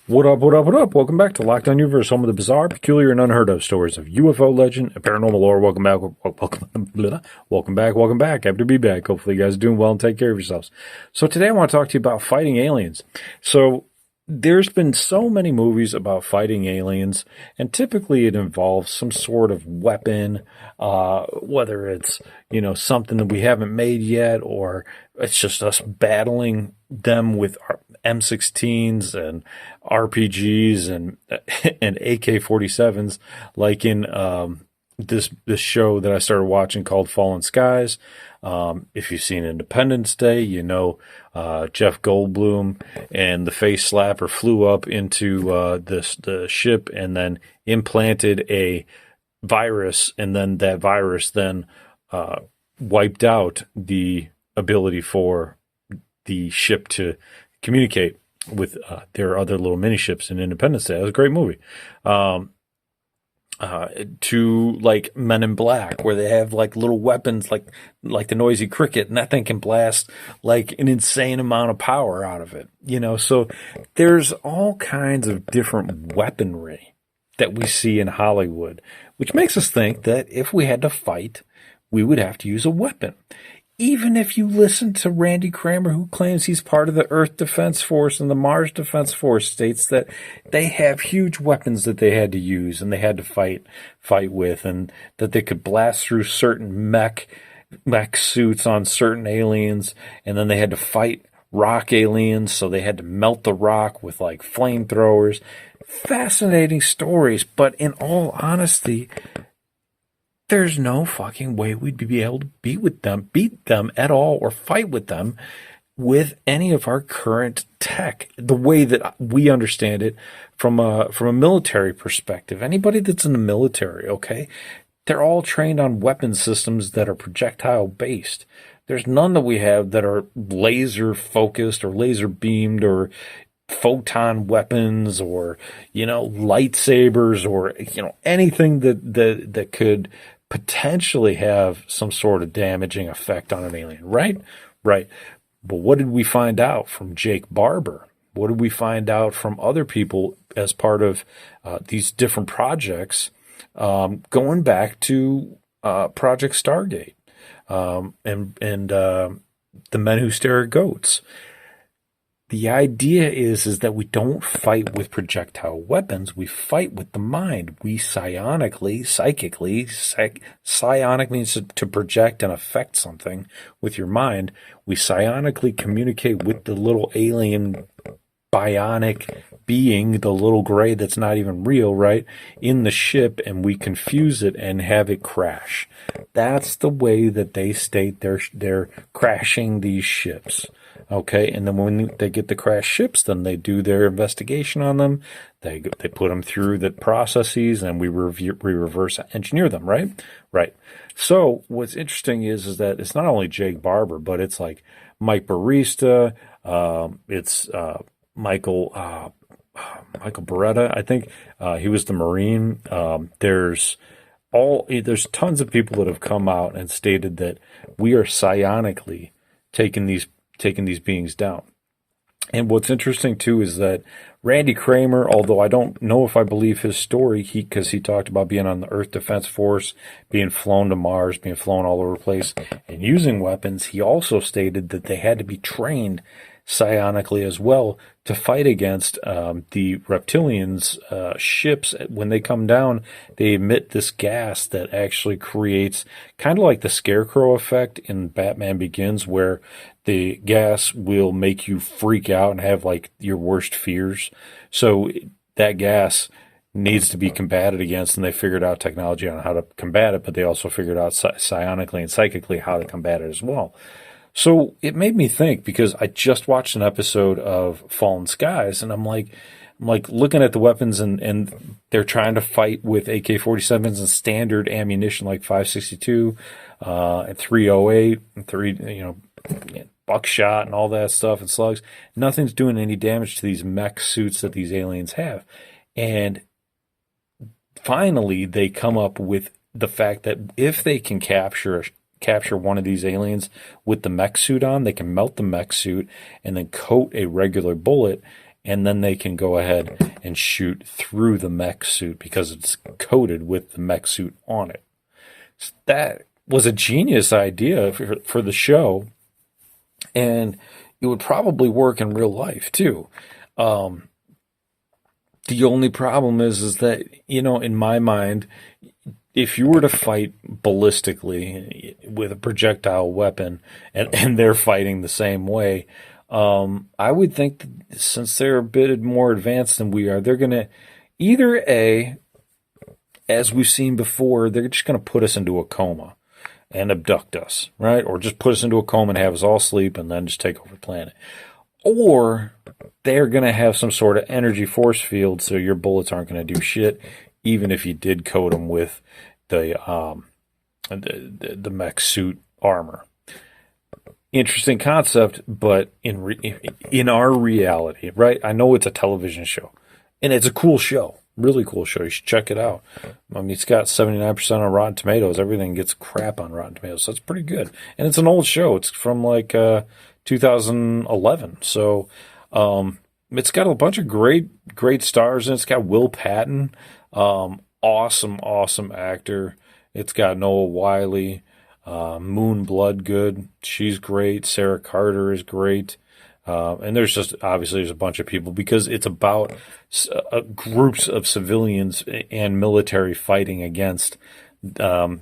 What up, what up, what up? Welcome back to Lockdown Universe, home of the bizarre, peculiar, and unheard of stories of UFO legend and paranormal lore. Welcome back, welcome back. Happy to be back. Hopefully you guys are doing well and take care of yourselves. So today I want to talk to you about fighting aliens. So there's been so many movies about fighting aliens, and typically it involves some sort of weapon, whether it's, something that we haven't made yet, or it's just us battling them with our M16s and RPGs and AK-47s, like in this show that I started watching called Fallen Skies. If you've seen Independence Day, Jeff Goldblum and the face slapper flew up into the ship and then implanted a virus, and then that virus then wiped out the ability for the ship to communicate with their other little mini ships in Independence Day. It was a great movie. To like Men in Black, where they have like little weapons like the noisy cricket, and that thing can blast like an insane amount of power out of it. So there's all kinds of different weaponry that we see in Hollywood, which makes us think that if we had to fight, we would have to use a weapon. Even if you listen to Randy Kramer, who claims he's part of the Earth Defense Force and the Mars Defense Force, states that they have huge weapons that they had to use and they had to fight with, and that they could blast through certain mech suits on certain aliens, and then they had to fight rock aliens, so they had to melt the rock with like flamethrowers. Fascinating stories, but in all honesty, there's no fucking way we'd be able to beat them at all, or fight with them with any of our current tech, the way that we understand it from a military perspective. Anybody that's in the military, okay, they're all trained on weapon systems that are projectile based. There's none that we have that are laser focused or laser beamed or photon weapons or, lightsabers or, anything that could potentially have some sort of damaging effect on an alien, right? Right. But what did we find out from Jake Barber? What did we find out from other people as part of these different projects, going back to Project Stargate and the Men Who Stare at Goats? The idea is that we don't fight with projectile weapons. We fight with the mind. We psychically, psionic means to project and affect something with your mind. We psionically communicate with the little alien bionic being, the little gray that's not even real, right, in the ship, and we confuse it and have it crash. That's the way that they state they're crashing these ships. Okay, and then when they get the crash ships, then they do their investigation on them. They put them through the processes, and we reverse engineer them, right? Right. So what's interesting is that it's not only Jake Barber, but it's like Mike Barista, it's Michael Beretta. I think he was the Marine. There's tons of people that have come out and stated that we are psionically taking these beings down. And what's interesting too is that Randy Kramer, although I don't know if I believe his story, because he talked about being on the Earth Defense Force, being flown to Mars, being flown all over the place, and using weapons, he also stated that they had to be trained psionically as well to fight against the reptilians' ships. When they come down, they emit this gas that actually creates kind of like the Scarecrow effect in Batman Begins, where the gas will make you freak out and have like your worst fears. So that gas needs to be combated against, and they figured out technology on how to combat it, but they also figured out psionically and psychically how to combat it as well. So it made me think, because I just watched an episode of Fallen Skies, and I'm like looking at the weapons, and they're trying to fight with AK-47s and standard ammunition like 5.62 and 308 and buckshot and all that stuff and slugs. Nothing's doing any damage to these mech suits that these aliens have. And finally, they come up with the fact that if they can capture one of these aliens with the mech suit on, they can melt the mech suit and then coat a regular bullet and then they can go ahead and shoot through the mech suit because it's coated with the mech suit on it. So that was a genius idea for the show, and it would probably work in real life too. The only problem is that, in my mind, if you were to fight ballistically with a projectile weapon and they're fighting the same way, I would think that since they're a bit more advanced than we are, they're going to either as we've seen before, they're just going to put us into a coma and abduct us, right? Or just put us into a coma and have us all sleep and then just take over the planet. Or they're going to have some sort of energy force field so your bullets aren't going to do shit, even if you did coat them with the mech suit armor. Interesting concept, but in our reality, right? I know it's a television show, and it's a cool show, really cool show. You should check it out. I mean, it's got 79% on Rotten Tomatoes. Everything gets crap on Rotten Tomatoes, so it's pretty good. And it's an old show. It's from like 2011, so it's got a bunch of great stars, and it's got Will Patton, awesome actor. It's got Noah Wiley. Moon Bloodgood, she's great. Sarah Carter is great. And there's a bunch of people because it's about groups of civilians and military fighting against the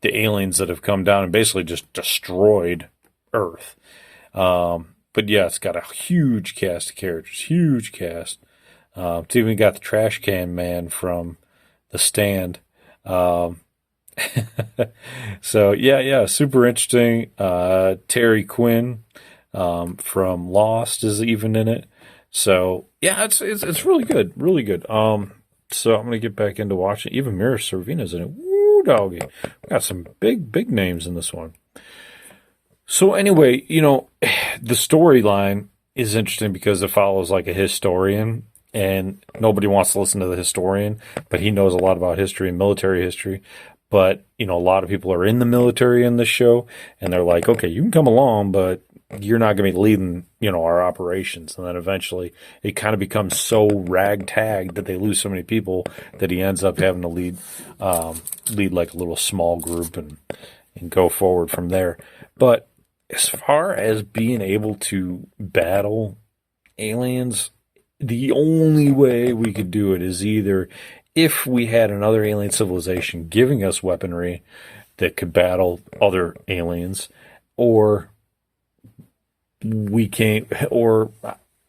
aliens that have come down and basically just destroyed Earth. But yeah, it's got a huge cast of characters, huge cast. It's even got the trash can man from The Stand. So yeah, super interesting. Terry Quinn from Lost is even in it. So yeah, it's really good, really good. So I'm gonna get back into watching. Even Mira Sorvino's in it. Woo, doggy! We got some big names in this one. So anyway, the storyline is interesting because it follows like a historian. And nobody wants to listen to the historian, but he knows a lot about history and military history. But, a lot of people are in the military in this show, and they're like, okay, you can come along, but you're not going to be leading, our operations. And then eventually it kind of becomes so ragtag that they lose so many people that he ends up having to lead like a little small group and go forward from there. But as far as being able to battle aliens, the only way we could do it is either if we had another alien civilization giving us weaponry that could battle other aliens, or we can't, or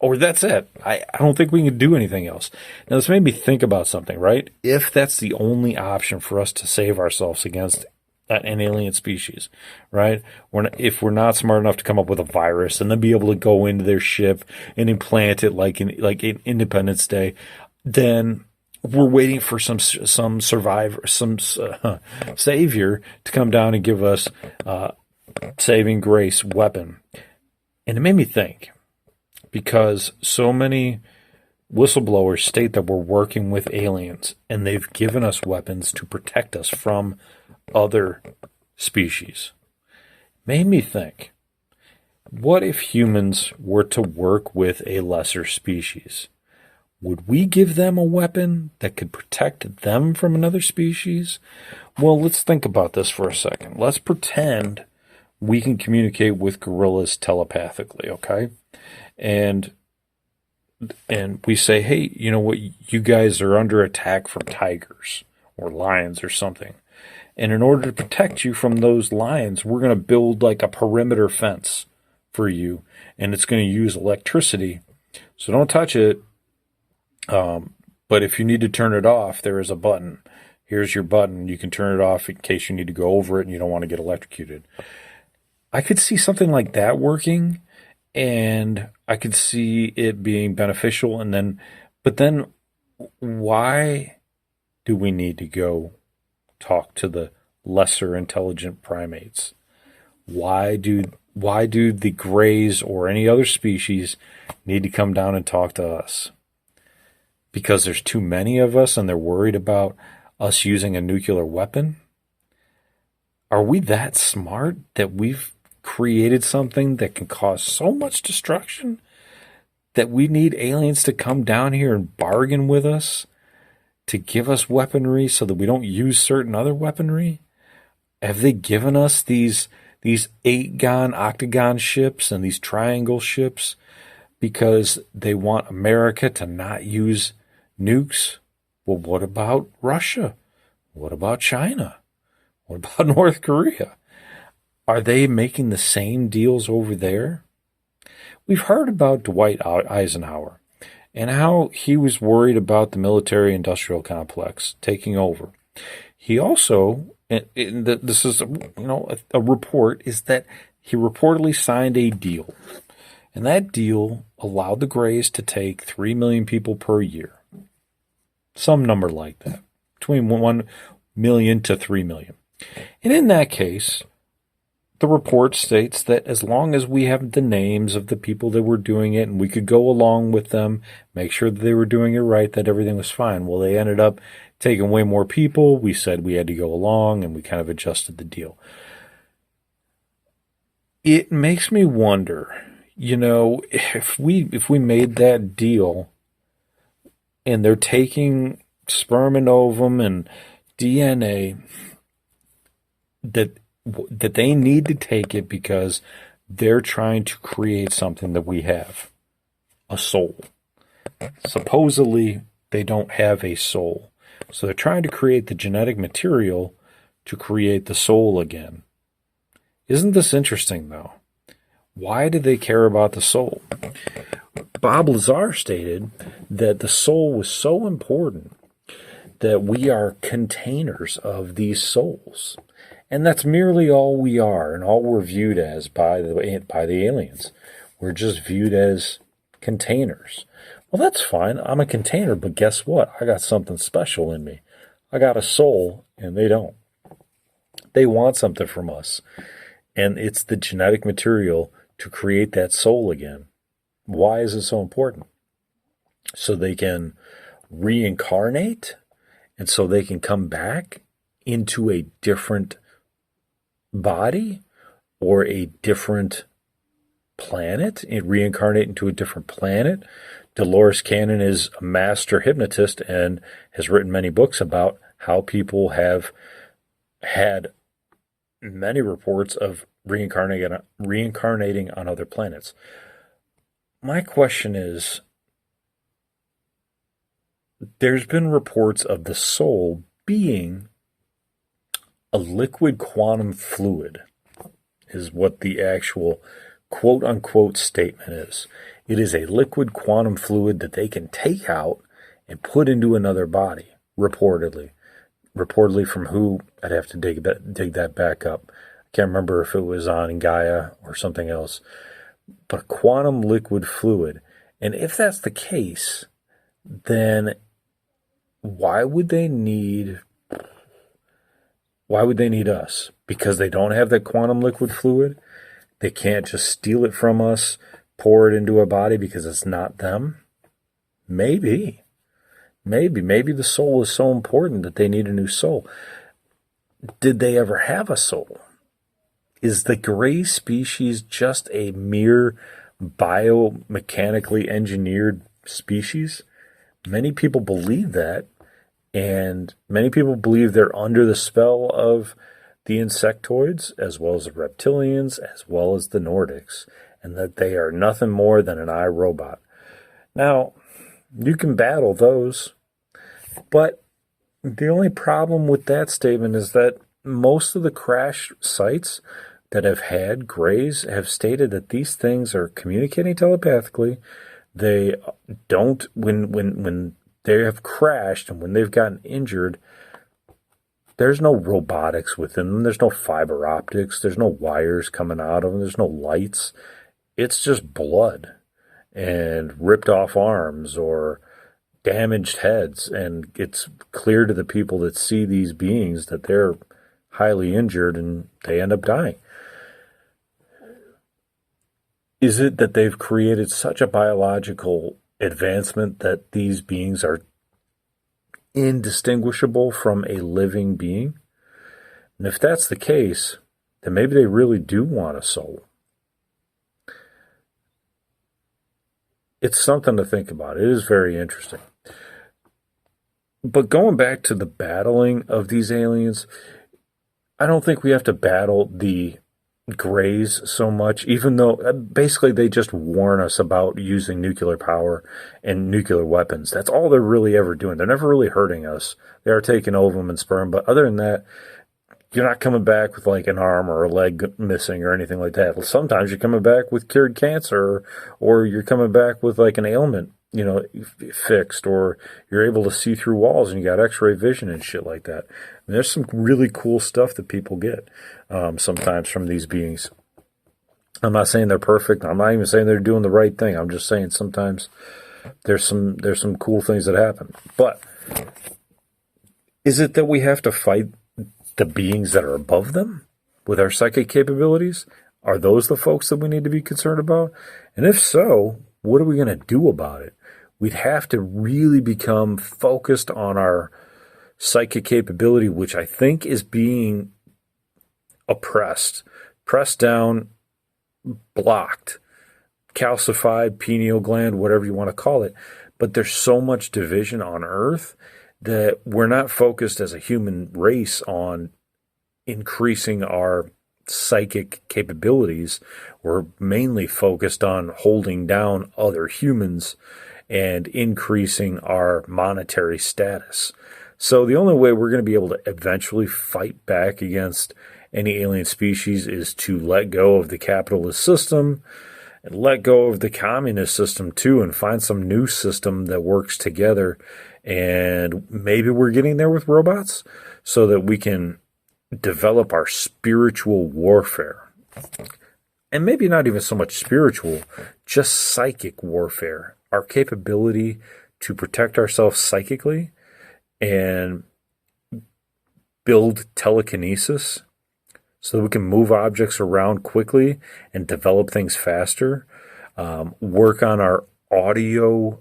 that's it. I don't think we can do anything else. Now, this made me think about something, right? If that's the only option for us to save ourselves against an alien species, right? If we're not smart enough to come up with a virus and then be able to go into their ship and implant it like in Independence Day, then we're waiting for some survivor, some savior to come down and give us saving grace weapon. And it made me think, because so many whistleblowers state that we're working with aliens and they've given us weapons to protect us from other species. Made me think, what if humans were to work with a lesser species? Would we give them a weapon that could protect them from another species? Well, let's think about this for a second. Let's pretend we can communicate with gorillas telepathically, okay? And we say, hey, you know what? You guys are under attack from tigers or lions or something. And in order to protect you from those lions, we're going to build like a perimeter fence for you. And it's going to use electricity. So don't touch it. But if you need to turn it off, there is a button. Here's your button. You can turn it off in case you need to go over it and you don't want to get electrocuted. I could see something like that working, and I could see it being beneficial. But then why do we need to go talk to the lesser intelligent primates? Why do the Greys or any other species need to come down and talk to us? Because there's too many of us and they're worried about us using a nuclear weapon? Are we that smart that we've created something that can cause so much destruction that we need aliens to come down here and bargain with us to give us weaponry so that we don't use certain other weaponry? Have they given us these 8-gon, octagon ships and these triangle ships because they want America to not use nukes? Well, what about Russia? What about China? What about North Korea? Are they making the same deals over there? We've heard about Dwight Eisenhower and how he was worried about the military-industrial complex taking over. He also, this is a report, is that he reportedly signed a deal, and that deal allowed the Greys to take 3 million people per year, some number like that, between 1 million to 3 million. And in that case, the report states that as long as we have the names of the people that were doing it and we could go along with them, make sure that they were doing it right, that everything was fine. Well, they ended up taking way more people. We said we had to go along, and we kind of adjusted the deal. It makes me wonder, if we made that deal and they're taking sperm and ovum and DNA, that they need to take it because they're trying to create something that we have, a soul. Supposedly, they don't have a soul. So they're trying to create the genetic material to create the soul again. Isn't this interesting, though? Why do they care about the soul? Bob Lazar stated that the soul was so important that we are containers of these souls. And that's merely all we are and all we're viewed as by the aliens. We're just viewed as containers. Well, that's fine. I'm a container, but guess what? I got something special in me. I got a soul, and they don't. They want something from us, and it's the genetic material to create that soul again. Why is it so important? So they can reincarnate, and so they can come back into a different body or a different planet and reincarnate into a different planet. Dolores Cannon is a master hypnotist and has written many books about how people have had many reports of reincarnating on other planets. My question is, there's been reports of the soul being a liquid quantum fluid, is what the actual quote-unquote statement is. It is a liquid quantum fluid that they can take out and put into another body, reportedly. Reportedly from who? I'd have to dig that back up. I can't remember if it was on Gaia or something else. But a quantum liquid fluid. And if that's the case, then why would they need us? Because they don't have that quantum liquid fluid? They can't just steal it from us, pour it into a body because it's not them? Maybe the soul is so important that they need a new soul. Did they ever have a soul? Is the gray species just a mere biomechanically engineered species? Many people believe that, and many people believe they're under the spell of the insectoids, as well as the reptilians, as well as the Nordics, and that they are nothing more than an iRobot. Now, you can battle those, but the only problem with that statement is that most of the crash sites that have had grays have stated that these things are communicating telepathically. They don't, when they have crashed and when they've gotten injured, there's no robotics within them. There's no fiber optics. There's no wires coming out of them. There's no lights. It's just blood and ripped off arms or damaged heads. And it's clear to the people that see these beings that they're highly injured and they end up dying. Is it that they've created such a biological advancement that these beings are indistinguishable from a living being? And if that's the case, then maybe they really do want a soul. it's something to think about. It is very interesting. But going back to the battling of these aliens, I don't think we have to battle the grays so much, even though basically they just warn us about using nuclear power and nuclear weapons. That's all they're really ever doing. They're never really hurting us. They are taking ovum and sperm, but other than that, you're not coming back with like an arm or a leg missing or anything like that. Sometimes you're coming back with cured cancer, or you're coming back with like an ailment, fixed, or you're able to see through walls and you got x-ray vision and shit like that. And there's some really cool stuff that people get sometimes from these beings. I'm not saying they're perfect. I'm not even saying they're doing the right thing. I'm just saying sometimes there's some cool things that happen. But is it that we have to fight the beings that are above them with our psychic capabilities? Are those the folks that we need to be concerned about? And if so, what are we going to do about it? We'd have to really become focused on our psychic capability, which I think is being oppressed, pressed down, blocked, calcified, pineal gland, whatever you want to call it. But there's so much division on Earth that we're not focused as a human race on increasing our psychic capabilities. We're mainly focused on holding down other humans and increasing our monetary status. So the only way we're going to be able to eventually fight back against any alien species is to let go of the capitalist system and let go of the communist system too, and find some new system that works together. And maybe we're getting there with robots so that we can develop our spiritual warfare. And maybe not even so much spiritual, just psychic warfare. Our capability to protect ourselves psychically and build telekinesis so that we can move objects around quickly and develop things faster. Work on our audio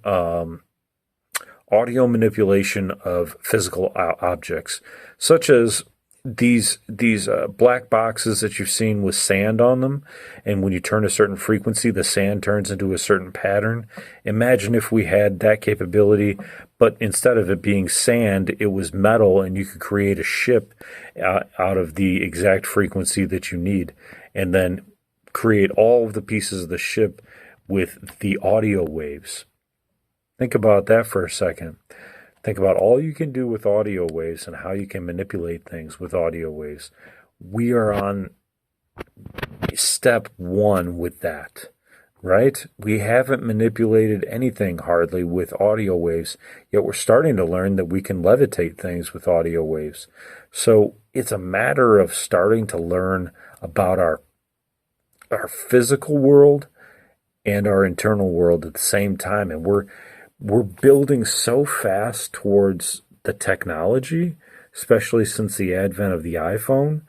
manipulation of physical objects, such as these black boxes that you've seen with sand on them, and when you turn a certain frequency, the sand turns into a certain pattern. Imagine if we had that capability, but instead of it being sand, it was metal, and you could create a ship out of the exact frequency that you need, and then create all of the pieces of the ship with the audio waves. Think about that for a second. Think about all you can do with audio waves and how you can manipulate things with audio waves. We are on step one with that, right? We haven't manipulated anything hardly with audio waves, yet we're starting to learn that we can levitate things with audio waves. So it's a matter of starting to learn about our physical world and our internal world at the same time. And we're building so fast towards the technology, especially since the advent of the iPhone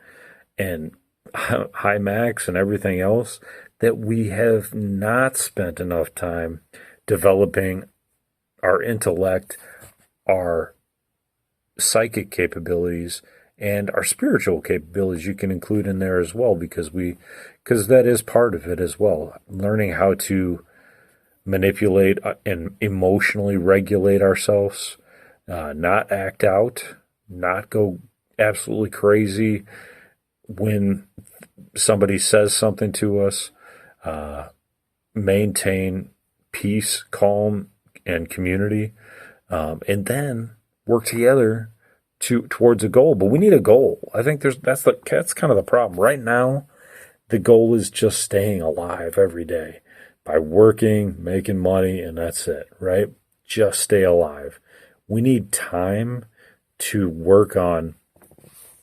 and iMacs and everything else, that we have not spent enough time developing our intellect, our psychic capabilities, and our spiritual capabilities. You can include in there as well, because that is part of it as well. Learning how to manipulate and emotionally regulate ourselves, not act out, not go absolutely crazy when somebody says something to us, maintain peace, calm, and community, and then work together towards a goal. But we need a goal. I think that's kind of the problem. Right now, the goal is just staying alive every day by working, making money, and that's it, right? Just stay alive. We need time to work on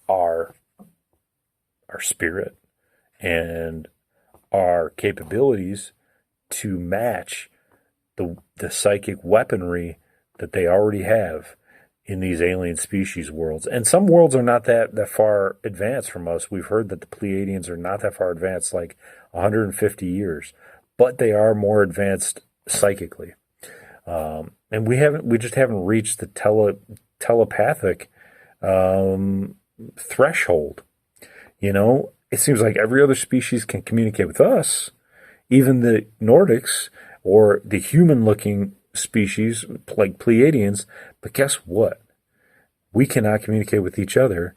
our spirit and our capabilities to match the psychic weaponry that they already have in these alien species worlds. And some worlds are not that far advanced from us. We've heard that the Pleiadians are not that far advanced, like 150 years. But they are more advanced psychically, and we just haven't reached the telepathic threshold. It seems like every other species can communicate with us. Even the Nordics, or the human-looking species like Pleiadians. But guess what? We cannot communicate with each other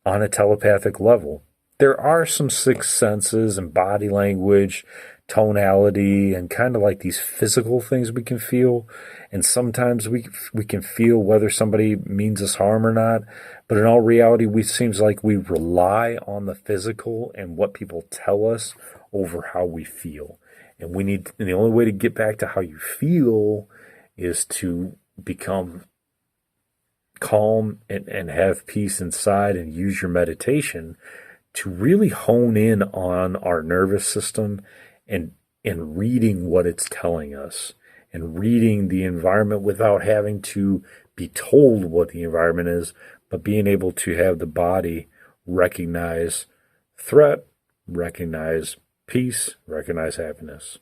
on a telepathic level. There are some sixth senses and body language, tonality, and kind of like these physical things we can feel. And sometimes we can feel whether somebody means us harm or not. But in all reality, it seems like we rely on the physical and what people tell us over how we feel. And the only way to get back to how you feel is to become calm and have peace inside and use your meditation to really hone in on our nervous system and reading what it's telling us and reading the environment without having to be told what the environment is, but being able to have the body recognize threat, recognize peace, recognize happiness.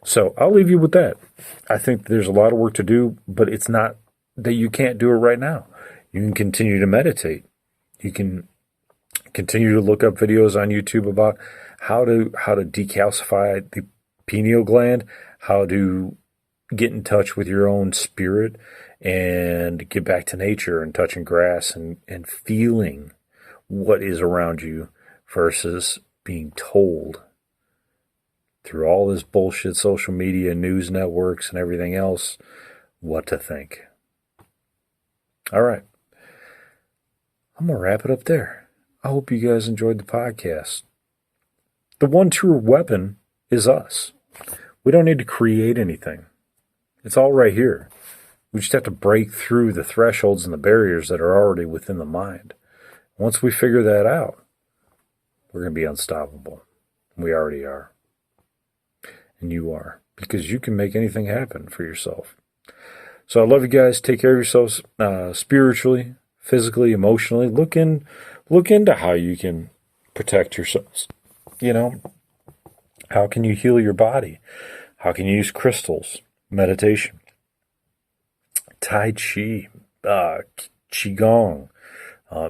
So I'll leave you with that. I think there's a lot of work to do, but it's not that you can't do it right now. You can continue to meditate. You can continue to look up videos on YouTube about how to decalcify the pineal gland, how to get in touch with your own spirit and get back to nature and touching grass and feeling what is around you versus being told through all this bullshit social media, news networks, and everything else what to think. All right. I'm going to wrap it up there. I hope you guys enjoyed the podcast. The one true weapon is us. We don't need to create anything. It's all right here. We just have to break through the thresholds and the barriers that are already within the mind. Once we figure that out, we're going to be unstoppable. We already are. And you are. Because you can make anything happen for yourself. So I love you guys. Take care of yourselves spiritually, physically, emotionally. Look into how you can protect yourselves. How can you heal your body? How can you use crystals, meditation, Tai Chi, Qigong?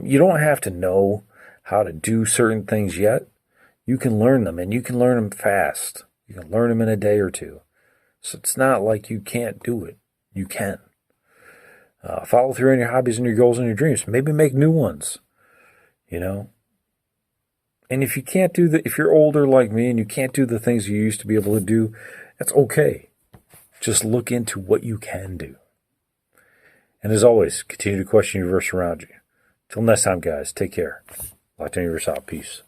You don't have to know how to do certain things yet. You can learn them, and you can learn them fast. You can learn them in a day or two. So it's not like you can't do it. You can. Follow through on your hobbies and your goals and your dreams. Maybe make new ones, And if you can't if you're older like me and you can't do the things you used to be able to do, that's okay. Just look into what you can do. And as always, continue to question the universe around you. Till next time, guys, take care. Locked in universe out. Peace.